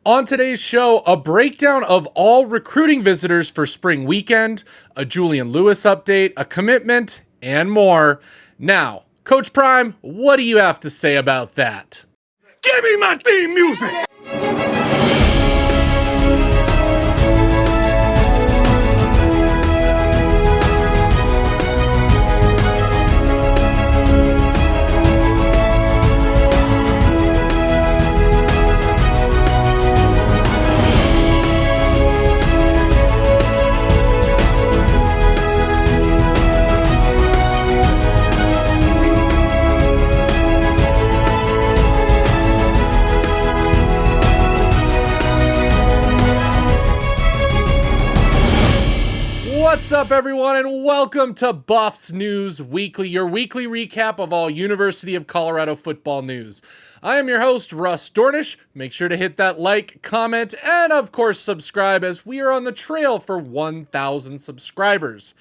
On today's show, a breakdown of all recruiting visitors for spring weekend, a Julian Lewis update, a commitment, and more. Now, Coach Prime, what do you have to say about that? Give me my theme music! What's up, everyone, and welcome to Buffs News Weekly, your weekly recap of all University of Colorado football news. I am your host, Russ Dornish. Make sure to hit that like, comment, and of course subscribe as we are on the trail for 1,000 subscribers.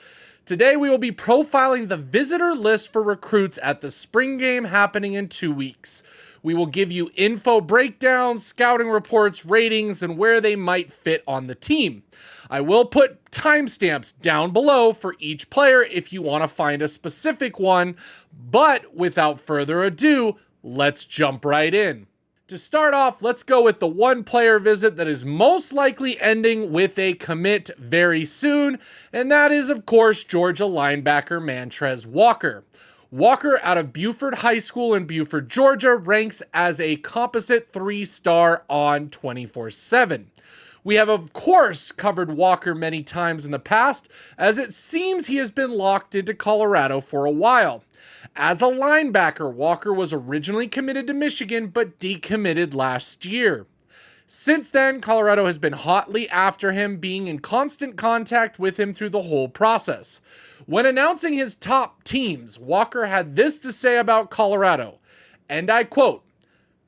Today we will be profiling the visitor list for recruits at the spring game happening in 2 weeks. We will give you info breakdowns, scouting reports, ratings, and where they might fit on the team. I will put timestamps down below for each player if you want to find a specific one, but without further ado, let's jump right in. To start off, let's go with the one player visit that is most likely ending with a commit very soon, and that is, of course, Georgia linebacker Mantrez Walker. Walker, out of Buford High School in Buford, Georgia, ranks as a composite 3-star on 24/7. We have, of course, covered Walker many times in the past, as it seems he has been locked into Colorado for a while. As a linebacker, Walker was originally committed to Michigan, but decommitted last year. Since then, Colorado has been hotly after him, being in constant contact with him through the whole process. When announcing his top teams, Walker had this to say about Colorado, and I quote,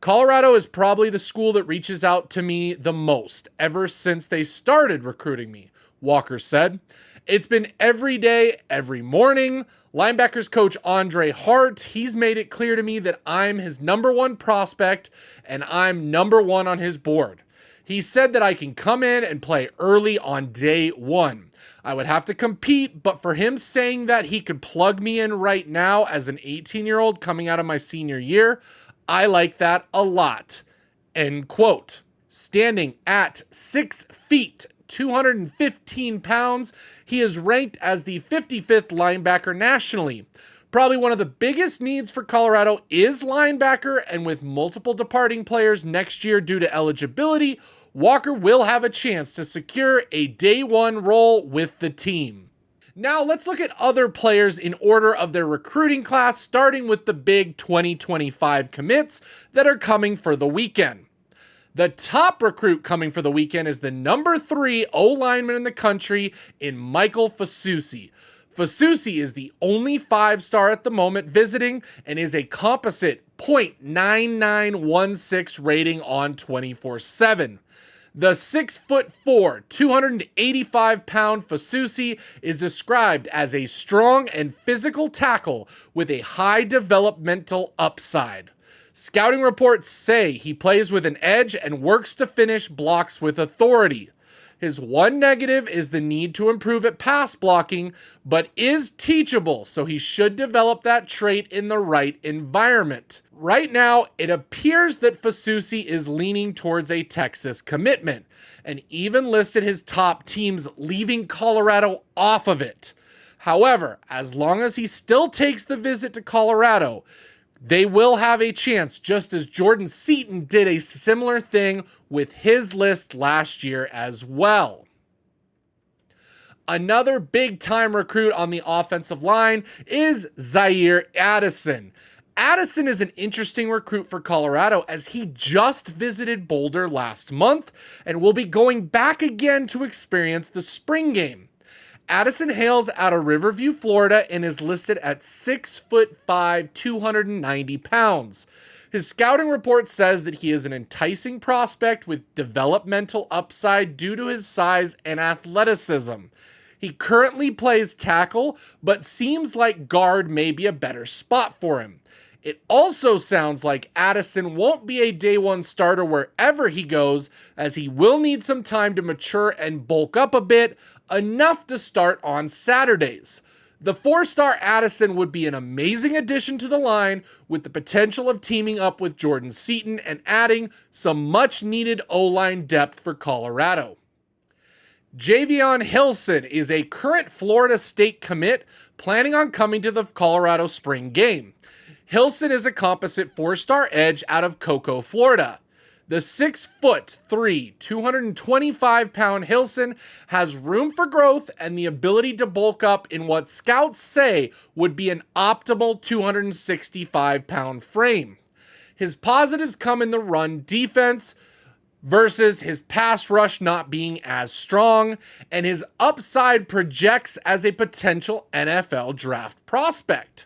"Colorado is probably the school that reaches out to me the most ever since they started recruiting me," Walker said. "It's been every day, every morning. Linebackers coach Andre Hart, he's made it clear to me that I'm his number one prospect and I'm number one on his board. He said that I can come in and play early on day one. I would have to compete, but for him saying that he could plug me in right now as an 18-year-old coming out of my senior year, I like that a lot." End quote. Standing at 6 feet, 215 pounds, he is ranked as the 55th linebacker nationally. Probably one of the biggest needs for Colorado is linebacker, and with multiple departing players next year due to eligibility, Walker will have a chance to secure a day one role with the team. Now let's look at other players in order of their recruiting class, starting with the big 2025 commits that are coming for the weekend. The top recruit coming for the weekend is the number 3 O-lineman in the country in Michael Fasusi. Fasusi is the only 5-star at the moment visiting and is a composite .9916 rating on 24/7. The 6'4", 285-pound Fasusi is described as a strong and physical tackle with a high developmental upside. Scouting reports say he plays with an edge and works to finish blocks with authority. His one negative is the need to improve at pass blocking, but is teachable, so he should develop that trait in the right environment. Right now, it appears that Fasusi is leaning towards a Texas commitment, and even listed his top teams, leaving Colorado off of it. However, as long as he still takes the visit to Colorado, they will have a chance, just as Jordan Seaton did a similar thing with his list last year as well. Another big-time recruit on the offensive line is Ziyare Addison. Addison is an interesting recruit for Colorado as he just visited Boulder last month and will be going back again to experience the spring game. Addison hails out of Riverview, Florida, and is listed at 6'5", 290 pounds. His scouting report says that he is an enticing prospect with developmental upside due to his size and athleticism. He currently plays tackle, but seems like guard may be a better spot for him. It also sounds like Addison won't be a day one starter wherever he goes, as he will need some time to mature and bulk up a bit, enough to start on Saturdays. The 4-star Addison would be an amazing addition to the line, with the potential of teaming up with Jordan Seaton and adding some much needed O-line depth for Colorado. Javion Hilson is a current Florida State commit planning on coming to the Colorado spring game. Hilson is a composite 4-star edge out of Cocoa, Florida. The 6'3", 225-pound Hilson has room for growth and the ability to bulk up in what scouts say would be an optimal 265-pound frame. His positives come in the run defense versus his pass rush not being as strong, and his upside projects as a potential NFL draft prospect.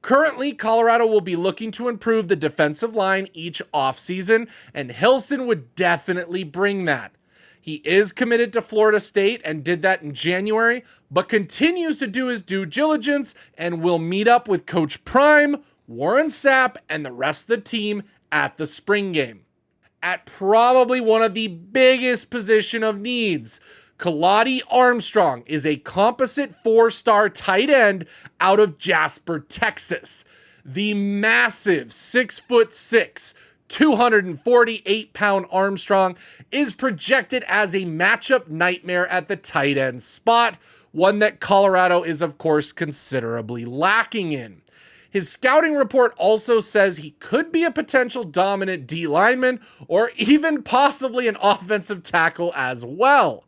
Currently, Colorado will be looking to improve the defensive line each offseason, and Hilson would definitely bring that. He is committed to Florida State and did that in January, but continues to do his due diligence and will meet up with Coach Prime, Warren Sapp, and the rest of the team at the spring game. At probably one of the biggest position of needs, Kiotti Armstrong is a composite 4-star tight end out of Jasper, Texas. The massive 6'6", 248-pound Armstrong is projected as a matchup nightmare at the tight end spot, one that Colorado is of course considerably lacking in. His scouting report also says he could be a potential dominant D lineman or even possibly an offensive tackle as well.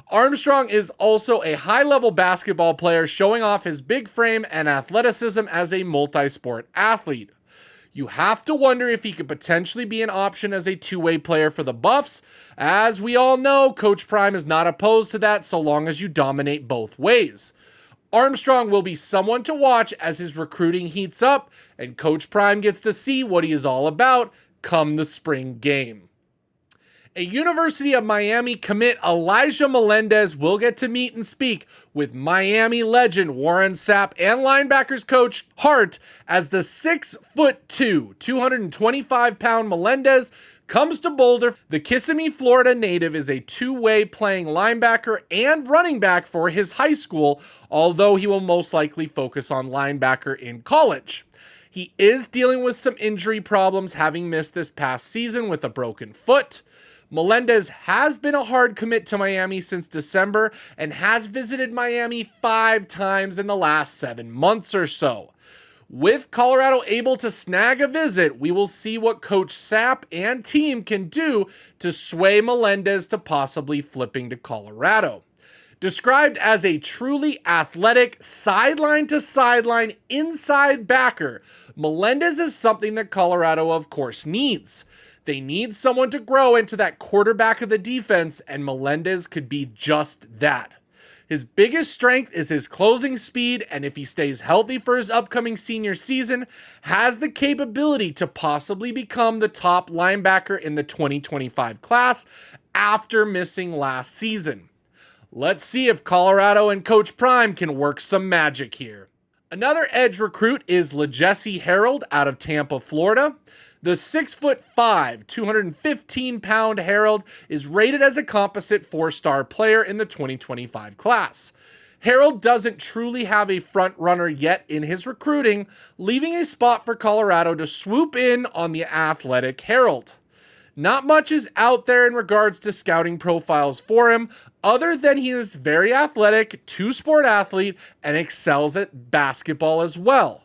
Armstrong is also a high-level basketball player, showing off his big frame and athleticism as a multi-sport athlete. You have to wonder if he could potentially be an option as a two-way player for the Buffs. As we all know, Coach Prime is not opposed to that so long as you dominate both ways. Armstrong will be someone to watch as his recruiting heats up and Coach Prime gets to see what he is all about come the spring game. A University of Miami commit Elijah Melendez will get to meet and speak with Miami legend Warren Sapp and linebackers coach Hart as the 6'2", 225-pound Melendez comes to Boulder. The Kissimmee, Florida native is a two-way playing linebacker and running back for his high school, although he will most likely focus on linebacker in college. He is dealing with some injury problems, having missed this past season with a broken foot. Melendez has been a hard commit to Miami since December and has visited Miami 5 times in the last 7 months or so. With Colorado able to snag a visit, we will see what Coach Sapp and team can do to sway Melendez to possibly flipping to Colorado. Described as a truly athletic sideline-to-sideline inside backer, Melendez is something that Colorado of course needs. They need someone to grow into that quarterback of the defense, and Melendez could be just that. His biggest strength is his closing speed, and if he stays healthy for his upcoming senior season, has the capability to possibly become the top linebacker in the 2025 class after missing last season. Let's see if Colorado and Coach Prime can work some magic here. Another edge recruit is LaJesse Harrold out of Tampa, Florida. The 6'5", 215-pound Harrold is rated as a composite 4-star player in the 2025 class. Harrold doesn't truly have a front runner yet in his recruiting, leaving a spot for Colorado to swoop in on the athletic Harrold. Not much is out there in regards to scouting profiles for him, other than he is very athletic, two-sport athlete, and excels at basketball as well.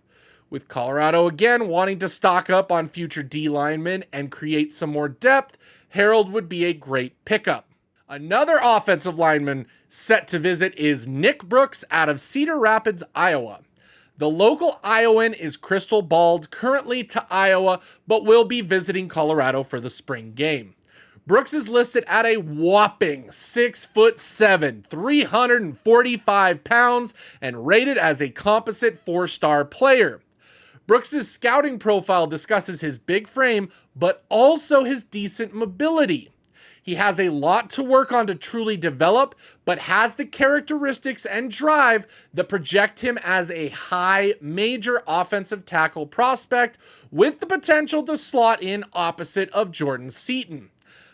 With Colorado again wanting to stock up on future D linemen and create some more depth, Harrold would be a great pickup. Another offensive lineman set to visit is Nick Brooks out of Cedar Rapids, Iowa. The local Iowan is crystal balled currently to Iowa, but will be visiting Colorado for the spring game. Brooks is listed at a whopping 6'7", 345 pounds, and rated as a composite 4-star player. Brooks' scouting profile discusses his big frame, but also his decent mobility. He has a lot to work on to truly develop, but has the characteristics and drive that project him as a high major offensive tackle prospect with the potential to slot in opposite of Jordan Seaton.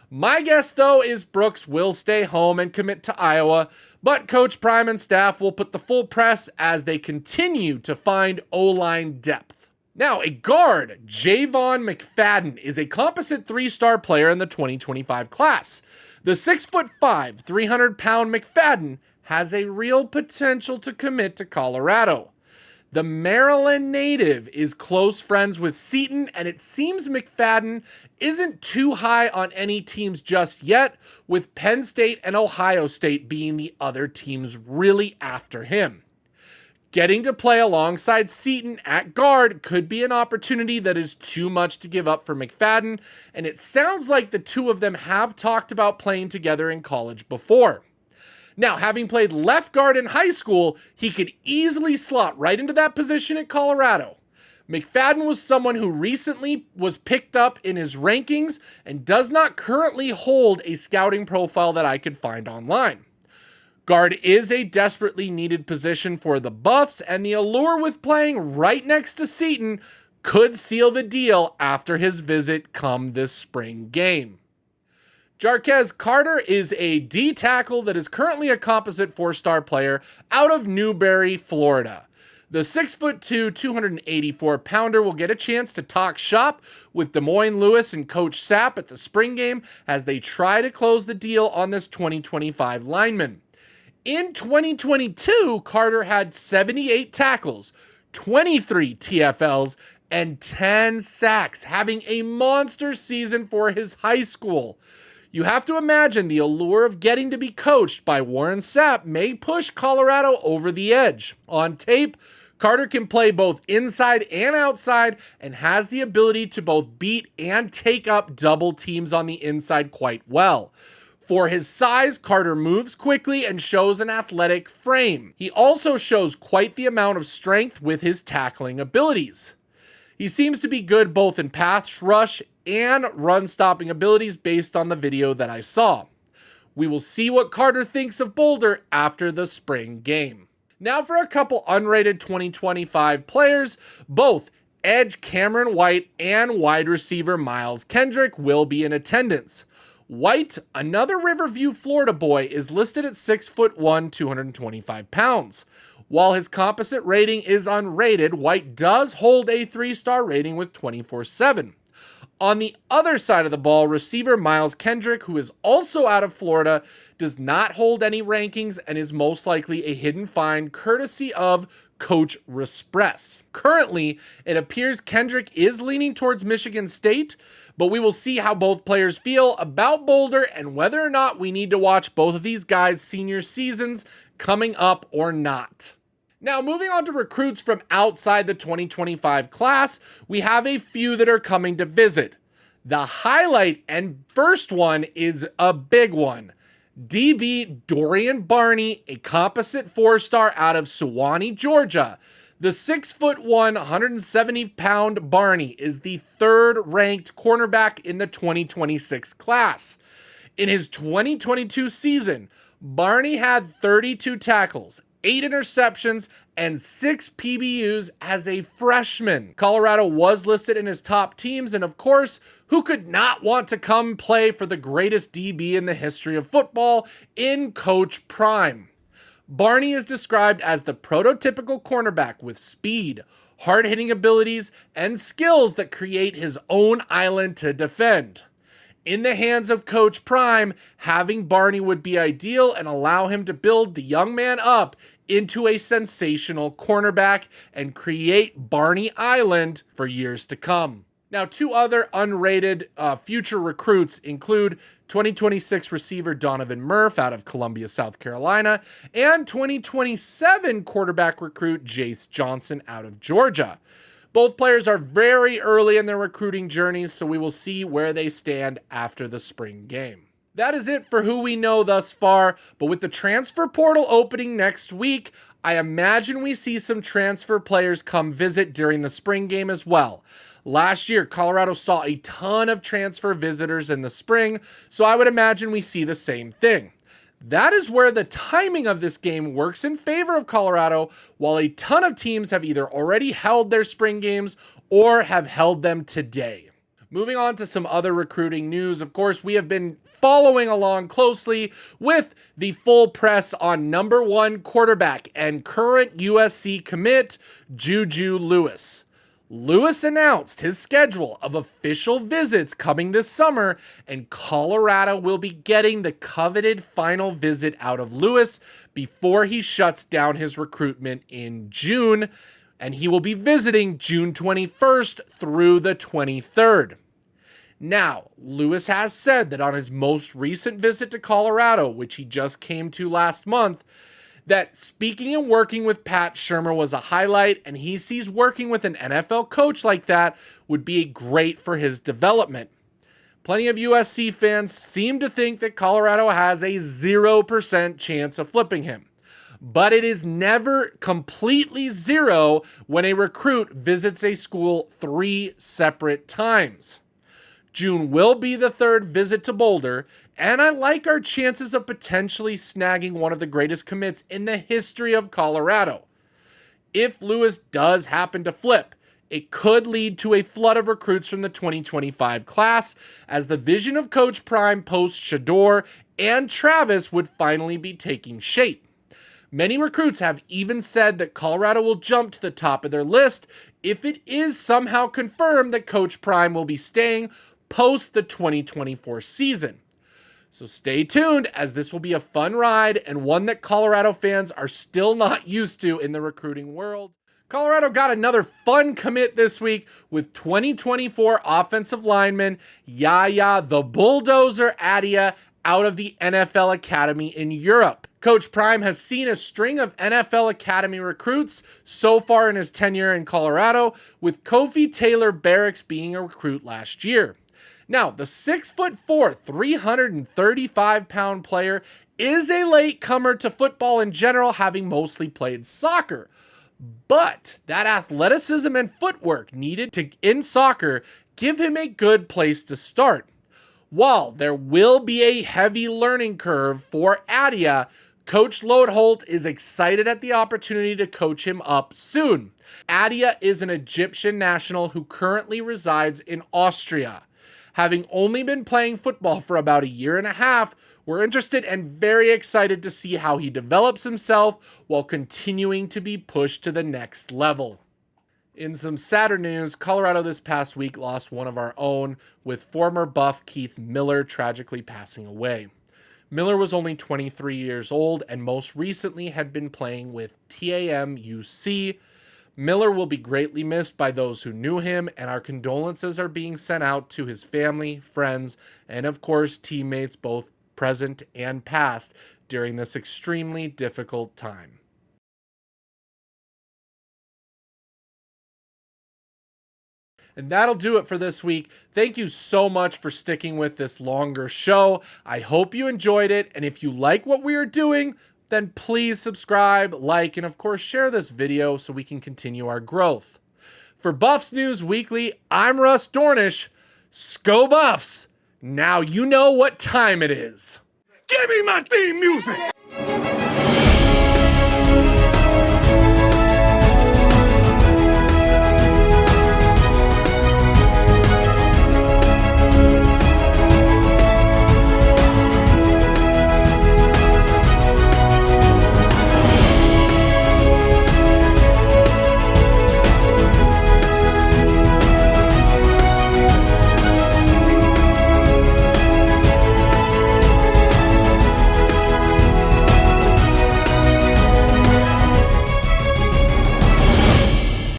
My guess, though, is Brooks will stay home and commit to Iowa, but Coach Prime and staff will put the full press as they continue to find O-line depth. Now, a guard, Jayvon Mcfadden, is a composite 3-star player in the 2025 class. The 6'5", 300-pound Mcfadden has a real potential to commit to Colorado. The Maryland native is close friends with Seaton, and it seems Mcfadden isn't too high on any teams just yet, with Penn State and Ohio State being the other teams really after him. Getting to play alongside Seaton at guard could be an opportunity that is too much to give up for Mcfadden, and it sounds like the two of them have talked about playing together in college before. Now, having played left guard in high school, he could easily slot right into that position at Colorado. Mcfadden was someone who recently was picked up in his rankings and does not currently hold a scouting profile that I could find online. Guard is a desperately needed position for the Buffs, and the allure with playing right next to Seaton could seal the deal after his visit come this spring game. Jarquez Carter is a D tackle that is currently a composite 4-star player out of Newberry, Florida. The 6'2", 284-pounder will get a chance to talk shop with Dorian Lewis and Coach Sapp at the spring game as they try to close the deal on this 2025 lineman. In 2022, Carter had 78 tackles, 23 TFLs, and 10 sacks, having a monster season for his high school. You have to imagine the allure of getting to be coached by Warren Sapp may push Colorado over the edge. On tape, Carter can play both inside and outside and has the ability to both beat and take up double teams on the inside quite well. For his size, Carter moves quickly and shows an athletic frame. He also shows quite the amount of strength with his tackling abilities. He seems to be good both in pass rush and run-stopping abilities based on the video that I saw. We will see what Carter thinks of Boulder after the spring game. Now for a couple unrated 2025 players, both edge Cameron White and wide receiver Miles Kendrick will be in attendance. White, another Riverview, Florida boy, is listed at 6'1", 225 pounds. While his composite rating is unrated, White does hold a 3-star rating with 24/7. On the other side of the ball, receiver Miles Kendrick, who is also out of Florida, does not hold any rankings and is most likely a hidden find courtesy of Coach Respress. Currently, it appears Kendrick is leaning towards Michigan State, but we will see how both players feel about Boulder and whether or not we need to watch both of these guys' senior seasons coming up or not. Now, moving on to recruits from outside the 2025 class, we have a few that are coming to visit. The highlight and first one is a big one. DB Dorian Barney, a composite 4-star out of Suwanee, Georgia. The 6'1", 170-pound Barney is the 3rd-ranked cornerback in the 2026 class. In his 2022 season, Barney had 32 tackles, 8 interceptions, and 6 PBUs as a freshman. Colorado was listed in his top teams, and of course, who could not want to come play for the greatest DB in the history of football in Coach Prime? Barney is described as the prototypical cornerback with speed, hard-hitting abilities, and skills that create his own island to defend. In the hands of Coach Prime, having Barney would be ideal and allow him to build the young man up into a sensational cornerback and create Barney Island for years to come. Now, 2 other unrated future recruits include 2026 receiver Donovan Murph out of Columbia, South Carolina, and 2027 quarterback recruit Jace Johnson out of Georgia. Both players are very early in their recruiting journeys, so we will see where they stand after the spring game. That is it for who we know thus far, but with the transfer portal opening next week, I imagine we see some transfer players come visit during the spring game as well. Last year, Colorado saw a ton of transfer visitors in the spring, so I would imagine we see the same thing. That is where the timing of this game works in favor of Colorado, while a ton of teams have either already held their spring games or have held them today. Moving on to some other recruiting news, of course, we have been following along closely with the full press on number 1 quarterback and current USC commit, Juju Lewis. Lewis announced his schedule of official visits coming this summer, and Colorado will be getting the coveted final visit out of Lewis before he shuts down his recruitment in June, and he will be visiting June 21st through the 23rd. Now, Lewis has said that on his most recent visit to Colorado, which he just came to last month, that speaking and working with Pat Shurmur was a highlight, and he sees working with an NFL coach like that would be great for his development. Plenty of USC fans seem to think that Colorado has a 0% chance of flipping him. But it is never completely zero when a recruit visits a school 3 separate times. June will be the 3rd visit to Boulder, and I like our chances of potentially snagging one of the greatest commits in the history of Colorado. If Lewis does happen to flip, it could lead to a flood of recruits from the 2025 class, as the vision of Coach Prime post Shador and Travis would finally be taking shape. Many recruits have even said that Colorado will jump to the top of their list if it is somehow confirmed that Coach Prime will be staying post the 2024 season. So stay tuned, as this will be a fun ride and one that Colorado fans are still not used to in the recruiting world. Colorado got another fun commit this week with 2024 offensive lineman Yaya the Bulldozer Addison out of the NFL Academy in Europe. Coach Prime has seen a string of NFL Academy recruits so far in his tenure in Colorado, with Kofi Taylor Barracks being a recruit last year. Now, the 6'4", 335-pound player is a latecomer to football in general, having mostly played soccer. But that athleticism and footwork needed in soccer give him a good place to start. While there will be a heavy learning curve for Addison, Coach Lodholt is excited at the opportunity to coach him up soon. Addison is an Egyptian national who currently resides in Austria. Having only been playing football for about a year and a half, we're interested and very excited to see how he develops himself while continuing to be pushed to the next level. In some sadder news, Colorado this past week lost one of our own, with former Buff Keith Miller tragically passing away. Miller was only 23 years old and most recently had been playing with TAMUC. Miller will be greatly missed by those who knew him, and our condolences are being sent out to his family, friends, and of course teammates both present and past during this extremely difficult time. And that'll do it for this week. Thank you so much for sticking with this longer show. I hope you enjoyed it, and if you like what we are doing, then please subscribe, like, and of course share this video so we can continue our growth. For Buffs News Weekly, I'm Russ Dornish. Sko Buffs! Now you know what time it is. Give me my theme music!